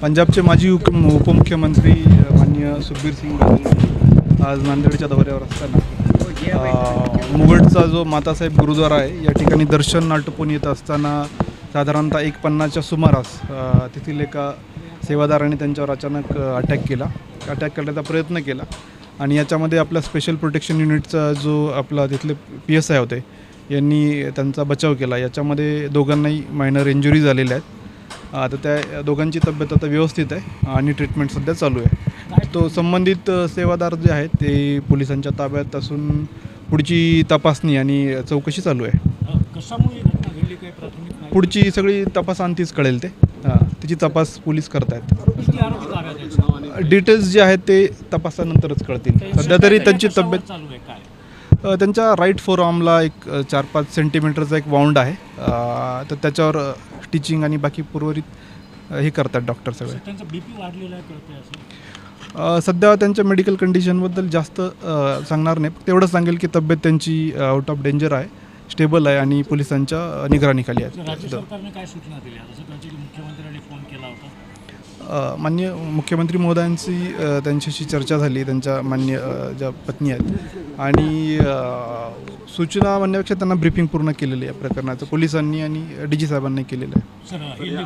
पंजाबचे माजी उपमुख्यमंत्री माननीय सुखबीर सिंग बादल आज नांदेडच्या दौऱ्यावर असताना मुगटचा जो मातासाहेब गुरुद्वारा आहे या ठिकाणी दर्शन आटोपून येत असताना साधारणतः 1:50च्या सुमारास तेथील एका सेवादाराने त्यांच्यावर अचानक अटॅक करण्याचा प्रयत्न केला आणि याच्यामध्ये आपला स्पेशल प्रोटेक्शन युनिटचा जो आपला तिथले PSI होते यांनी त्यांचा बचाव केला। याच्यामध्ये दोघांनाही मायनर इंजुरी झालेल्या आहेत। आता त्या दोघांची तब्येत आता व्यवस्थित आहे आणि ट्रीटमेंट सध्या चालू आहे। तो संबंधित सेवादार जे आहेत ते पोलिसांच्या ताब्यात असून पुढची तपासणी आणि चौकशी चालू आहे। पुढची सगळी तपासांतीच कळेल ते त्याची तपास पोलीस करतायत। डिटेल्स जे आहेत ते तपासानंतरच कळतील। सध्या तरी त्यांची तब्येत त्यांच्या राईट फोरआर्मला एक 4-5 सेंटीमीटरचा एक वाउंड आहे। तर त्याच्यावर स्टिचिंग आणि बाकी उर्वरित हे करतात डॉक्टर सगळे। त्यांचा BP वाढलेला आहे कळतंय असं सध्या त्यांच्या मेडिकल कंडिशनबद्दल जास्त सांगणार नाही, तेवढं सांगेल की तब्येत त्यांची आउट ऑफ डेंजर आहे, स्टेबल आहे आणि पोलिसांच्या निगराणीखाली आहे। राज्य सरकारने काय सूचना दिल्या जसं त्यांची मुख्यमंत्र्यांनी फोन केला होता? माननीय मुख्यमंत्री महोदयांची त्यांच्याशी चर्चा झाली, त्यांच्या मान्य ज्या पत्नी आहेत आणि सूचना म्हणण्यापेक्षा त्यांना ब्रीफिंग पूर्ण केलेली आहे प्रकरणाचं पोलिसांनी आणि DG साहेबांनी केलेलं आहे।